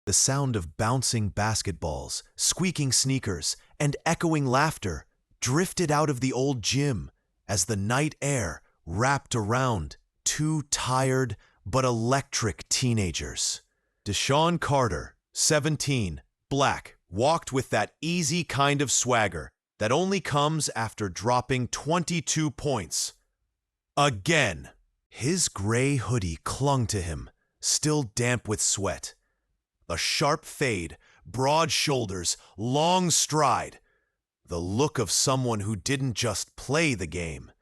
The sound of bouncing basketballs, squeaking sneakers, and echoing laughter drifted out of the old gym as the night air wrapped around two tired but electric teenagers. DeShawn Carter, 17, black, walked with that easy kind of swagger that only comes after dropping 22 points. Again. His gray hoodie clung to him, still damp with sweat. A sharp fade, broad shoulders, long stride. The look of someone who didn't just play the game.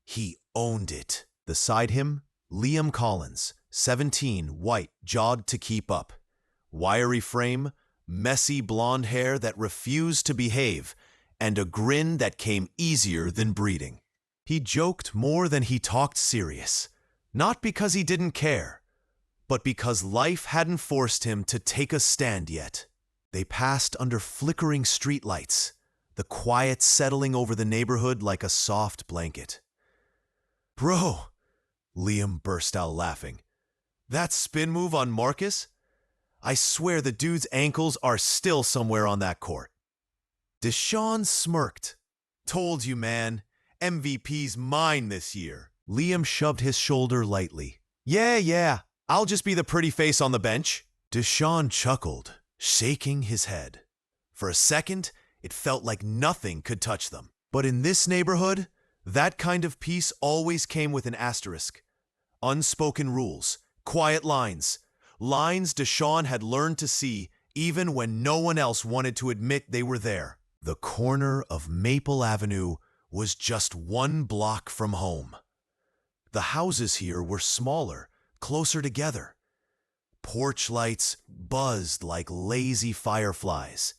He owned it. Beside him, Liam Collins, 17, white, jawed to keep up. Wiry frame, messy blonde hair that refused to behave, and a grin that came easier than breathing. He joked more than he talked serious, not because he didn't care, but because life hadn't forced him to take a stand yet. They passed under flickering streetlights, the quiet settling over the neighborhood like a soft blanket. "Bro," Liam burst out laughing. "That spin move on Marcus? I swear the dude's ankles are still somewhere on that court." DeShawn smirked. "Told you, man. MVP's mine this year." Liam shoved his shoulder lightly. Yeah, I'll just be the pretty face on the bench." DeShawn chuckled, shaking his head. For a second, it felt like nothing could touch them. But in this neighborhood, that kind of peace always came with an asterisk. Unspoken rules, quiet lines DeShawn had learned to see even when no one else wanted to admit they were there. The corner of Maple Avenue was just 1 block from home. The houses here were smaller, closer together. Porch lights buzzed like lazy fireflies.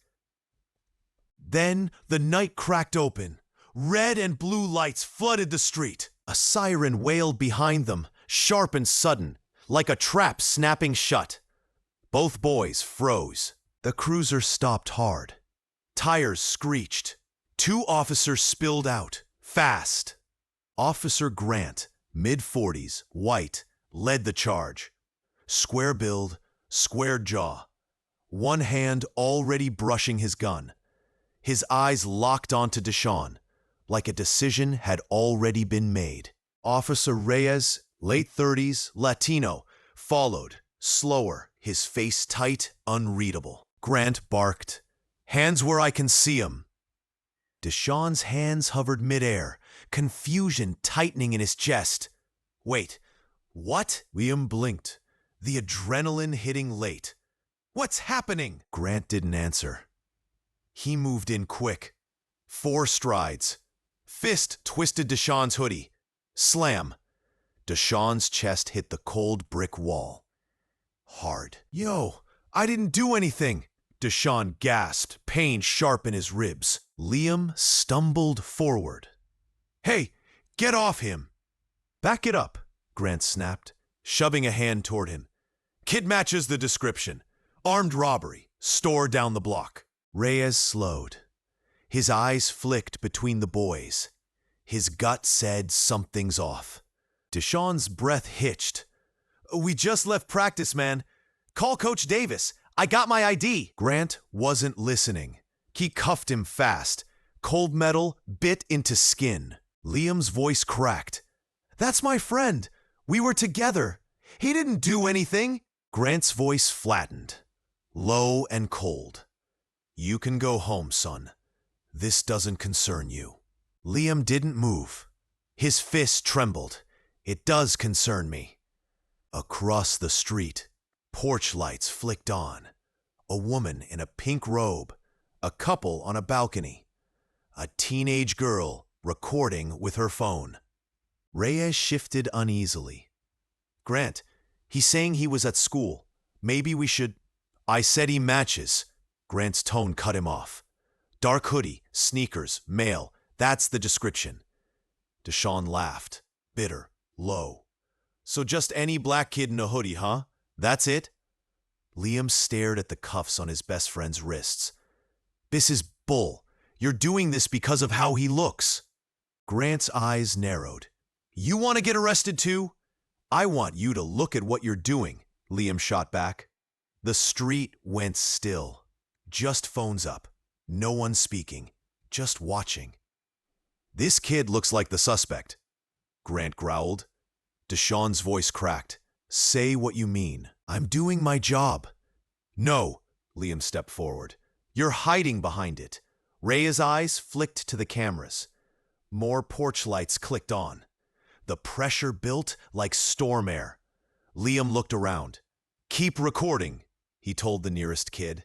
Then the night cracked open. Red and blue lights flooded the street. A siren wailed behind them, sharp and sudden, like a trap snapping shut. Both boys froze. The cruiser stopped hard. Tires screeched. 2 officers spilled out, fast. Officer Grant, mid-40s, white, led the charge. Square build, square jaw. One hand already brushing his gun. His eyes locked onto DeShawn, like a decision had already been made. Officer Reyes, late 30s, Latino, followed, slower, his face tight, unreadable. Grant barked, "Hands where I can see 'em." DeShawn's hands hovered midair, confusion tightening in his chest. "Wait, what?" Liam blinked, the adrenaline hitting late. "What's happening?" Grant didn't answer. He moved in quick. 4 strides. Fist twisted DeShawn's hoodie. Slam. DeShawn's chest hit the cold brick wall. Hard. "Yo, I didn't do anything." DeShawn gasped, pain sharp in his ribs. Liam stumbled forward. "Hey, get off him!" "Back it up," Grant snapped, shoving a hand toward him. "Kid matches the description. Armed robbery, store down the block." Reyes slowed. His eyes flicked between the boys. His gut said something's off. DeShawn's breath hitched. "We just left practice, man. Call Coach Davis. I got my ID." Grant wasn't listening. He cuffed him fast. Cold metal bit into skin. Liam's voice cracked. "That's my friend. We were together. He didn't do anything." Grant's voice flattened, low and cold. "You can go home, son. This doesn't concern you." Liam didn't move. His fist trembled. "It does concern me." Across the street, porch lights flicked on. A woman in a pink robe, a couple on a balcony, a teenage girl recording with her phone. Reyes shifted uneasily. "Grant, he's saying he was at school. Maybe we should—" "I said he matches." Grant's tone cut him off. "Dark hoodie, sneakers, male. That's the description." DeShawn laughed, bitter, low. "So just any black kid in a hoodie, huh? That's it?" Liam stared at the cuffs on his best friend's wrists. "This is bull. You're doing this because of how he looks." Grant's eyes narrowed. "You want to get arrested too?" "I want you to look at what you're doing," Liam shot back. The street went still. Just phones up. No one speaking. Just watching. "This kid looks like the suspect," Grant growled. DeShawn's voice cracked. "Say what you mean. I'm doing my job." "No," Liam stepped forward. "You're hiding behind it." Rhea's eyes flicked to the cameras. More porch lights clicked on. The pressure built like storm air. Liam looked around. "Keep recording," he told the nearest kid.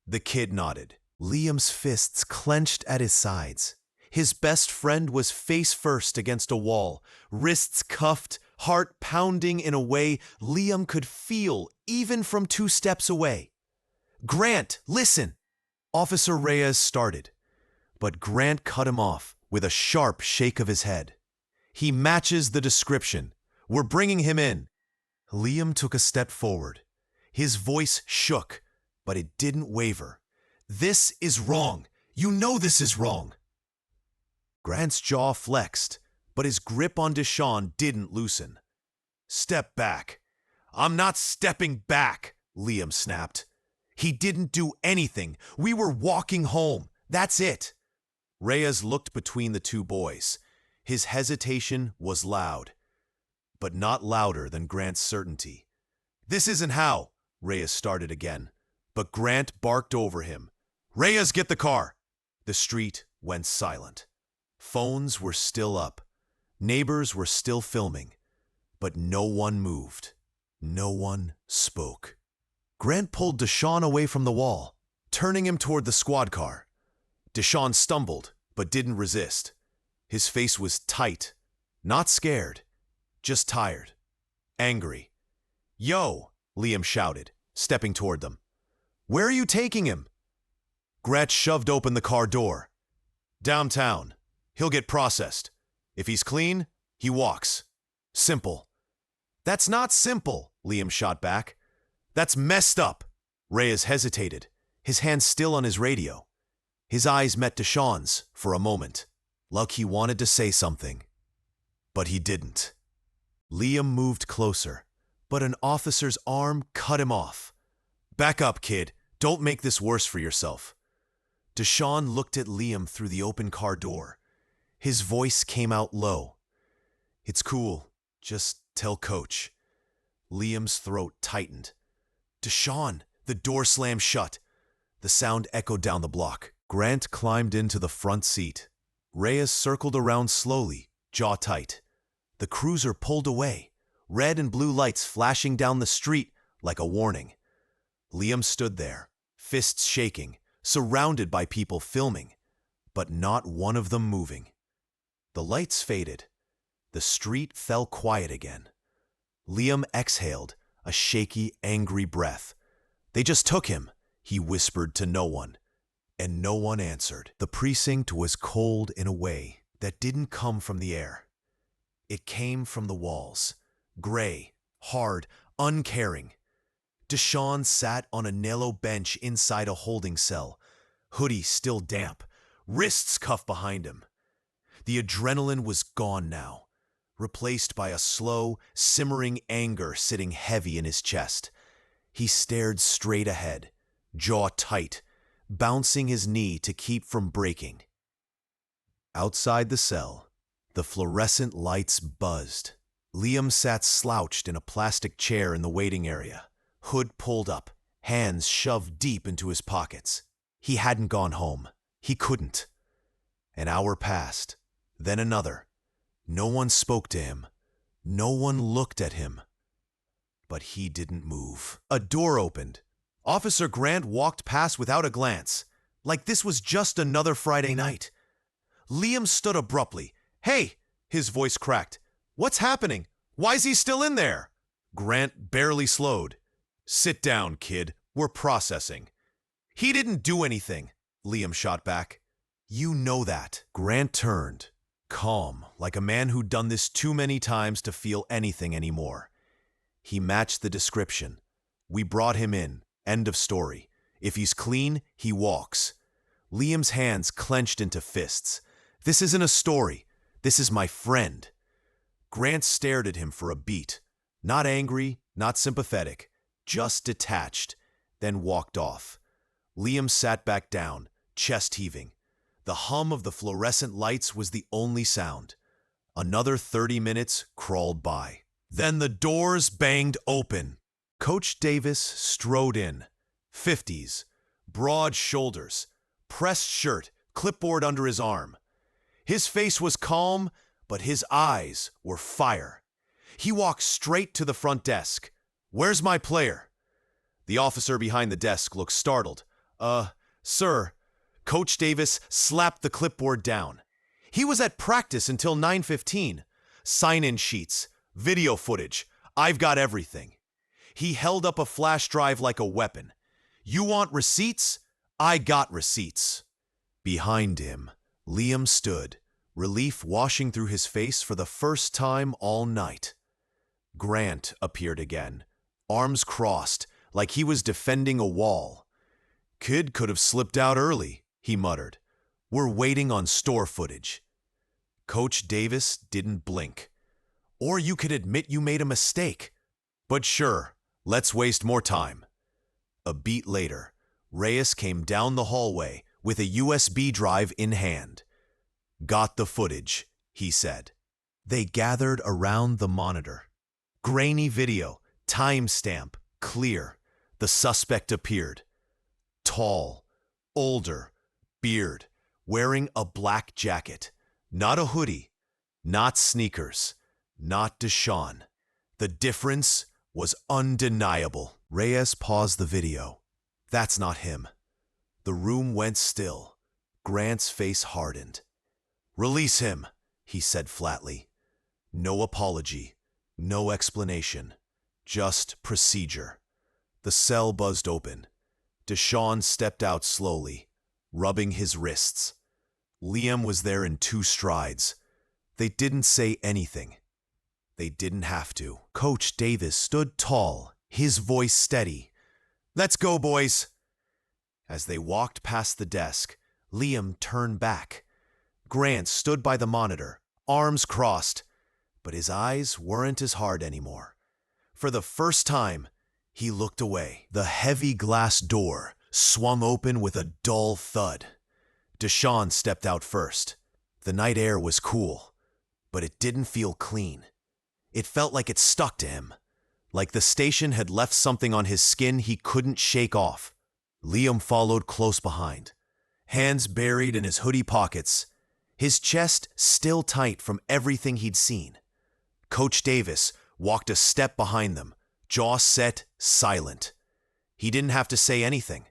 The kid nodded. Liam's fists clenched at his sides. His best friend was face first against a wall, wrists cuffed, heart pounding in a way Liam could feel even from 2 steps away. "Grant, listen!" Officer Reyes started, but Grant cut him off with a sharp shake of his head. "He matches the description. We're bringing him in." Liam took a step forward. His voice shook, but it didn't waver. "This is wrong. You know this is wrong." Grant's jaw flexed, but his grip on DeShawn didn't loosen. "Step back." "I'm not stepping back," Liam snapped. "He didn't do anything. We were walking home. That's it." Reyes looked between the 2 boys. His hesitation was loud, but not louder than Grant's certainty. "This isn't how," Reyes started again, but Grant barked over him. "Reyes, get the car." The street went silent. Phones were still up. Neighbors were still filming, but no one moved. No one spoke. Grant pulled DeShawn away from the wall, turning him toward the squad car. DeShawn stumbled, but didn't resist. His face was tight, not scared, just tired, angry. "Yo," Liam shouted, stepping toward them. "Where are you taking him?" Grant shoved open the car door. "Downtown. He'll get processed. If he's clean, he walks. Simple." "That's not simple," Liam shot back. "That's messed up." Reyes hesitated, his hand still on his radio. His eyes met DeShawn's for a moment, like he wanted to say something. But he didn't. Liam moved closer, but an officer's arm cut him off. "Back up, kid. Don't make this worse for yourself." DeShawn looked at Liam through the open car door. His voice came out low. "It's cool. Just tell Coach." Liam's throat tightened. "DeShawn!" The door slammed shut. The sound echoed down the block. Grant climbed into the front seat. Reyes circled around slowly, jaw tight. The cruiser pulled away, red and blue lights flashing down the street like a warning. Liam stood there, fists shaking, surrounded by people filming, but not one of them moving. The lights faded. The street fell quiet again. Liam exhaled, a shaky, angry breath. "They just took him," he whispered to no one, and no one answered. The precinct was cold in a way that didn't come from the air. It came from the walls, gray, hard, uncaring. DeShawn sat on a narrow bench inside a holding cell, hoodie still damp, wrists cuffed behind him. The adrenaline was gone now, replaced by a slow, simmering anger sitting heavy in his chest. He stared straight ahead, jaw tight, bouncing his knee to keep from breaking. Outside the cell, the fluorescent lights buzzed. Liam sat slouched in a plastic chair in the waiting area, hood pulled up, hands shoved deep into his pockets. He hadn't gone home. He couldn't. An hour passed, then another. No one spoke to him. No one looked at him. But he didn't move. A door opened. Officer Grant walked past without a glance, like this was just another Friday night. Liam stood abruptly. "Hey!" His voice cracked. "What's happening? Why's he still in there?" Grant barely slowed. "Sit down, kid. We're processing." "He didn't do anything," Liam shot back. "You know that." Grant turned, calm, like a man who'd done this too many times to feel anything anymore. He matched the description. "We brought him in. End of story. If he's clean, he walks." Liam's hands clenched into fists. "This isn't a story. This is my friend." Grant stared at him for a beat. Not angry, not sympathetic, just detached. then walked off. Liam sat back down, chest heaving. The hum of the fluorescent lights was the only sound. Another 30 minutes crawled by. Then the doors banged open. Coach Davis strode in. 50s, broad shoulders, pressed shirt, clipboard under his arm. His face was calm, but his eyes were fire. He walked straight to the front desk. "Where's my player?" The officer behind the desk looked startled. Sir." Coach Davis slapped the clipboard down. "He was at practice until 9:15. Sign-in sheets, video footage. I've got everything." He held up a flash drive like a weapon. "You want receipts? I got receipts." Behind him, Liam stood, relief washing through his face for the first time all night. Grant appeared again, arms crossed, like he was defending a wall. "Kid could have slipped out early," he muttered. "We're waiting on store footage." Coach Davis didn't blink. "Or you could admit you made a mistake. But sure, let's waste more time." A beat later, Reyes came down the hallway with a USB drive in hand. "Got the footage," he said. They gathered around the monitor. Grainy video, timestamp, clear. The suspect appeared. Tall, older, beard, wearing a black jacket. Not a hoodie, not sneakers, not DeShawn. The difference was undeniable. Reyes paused the video. "That's not him." The room went still. Grant's face hardened. "Release him," he said flatly. No apology, no explanation, just procedure. The cell buzzed open. DeShawn stepped out slowly, rubbing his wrists. Liam was there in 2 strides. They didn't say anything. They didn't have to. Coach Davis stood tall, his voice steady. "Let's go, boys." As they walked past the desk, Liam turned back. Grant stood by the monitor, arms crossed, but his eyes weren't as hard anymore. For the first time, he looked away. The heavy glass door swung open with a dull thud. DeShawn stepped out first. The night air was cool, but it didn't feel clean. It felt like it stuck to him, like the station had left something on his skin he couldn't shake off. Liam followed close behind, hands buried in his hoodie pockets, his chest still tight from everything he'd seen. Coach Davis walked a step behind them, jaw set, silent. He didn't have to say anything.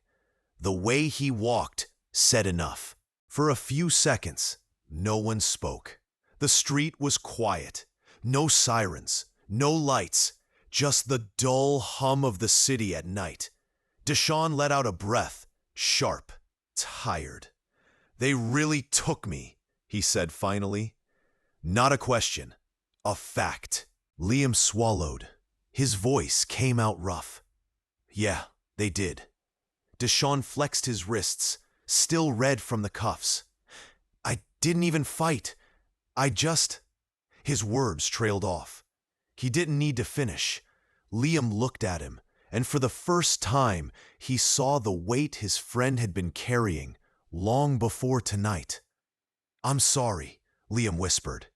The way he walked said enough. For a few seconds, no one spoke. The street was quiet. No sirens, no lights, just the dull hum of the city at night. DeShawn let out a breath, sharp, tired. "They really took me," he said finally. "Not a question, a fact." Liam swallowed. His voice came out rough. "Yeah, they did." DeShawn flexed his wrists, still red from the cuffs. "I didn't even fight. I just..." His words trailed off. He didn't need to finish. Liam looked at him, and for the first time, he saw the weight his friend had been carrying long before tonight. "I'm sorry," Liam whispered.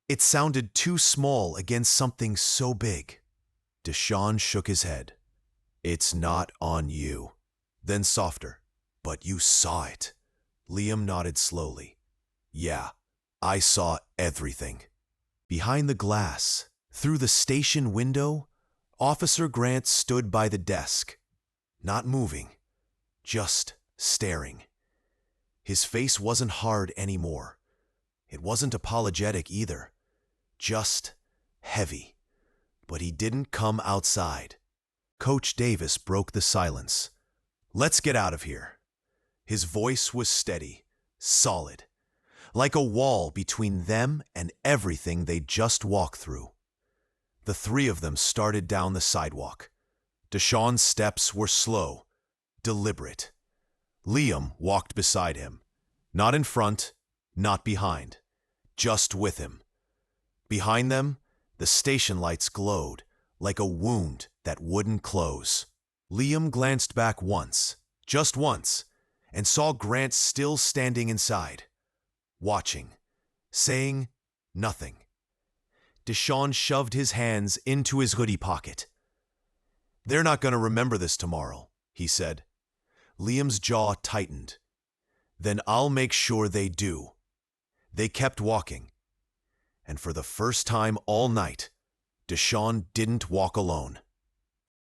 "It sounded too small against something so big." DeShawn shook his head. "It's not on you." Then softer, "But you saw it." Liam nodded slowly. "Yeah, I saw everything." Behind the glass, through the station window, Officer Grant stood by the desk, not moving, just staring. His face wasn't hard anymore. It wasn't apologetic either, just heavy. But he didn't come outside. Coach Davis broke the silence. "Let's get out of here." His voice was steady, solid, like a wall between them and everything they'd just walked through. The 3 of them started down the sidewalk. DeShawn's steps were slow, deliberate. Liam walked beside him, not in front, not behind, just with him. Behind them, the station lights glowed like a wound that wouldn't close. Liam glanced back once, just once, and saw Grant still standing inside, watching, saying nothing. DeShawn shoved his hands into his hoodie pocket. "They're not going to remember this tomorrow," he said. Liam's jaw tightened. "Then I'll make sure they do." They kept walking. And for the first time all night, DeShawn didn't walk alone.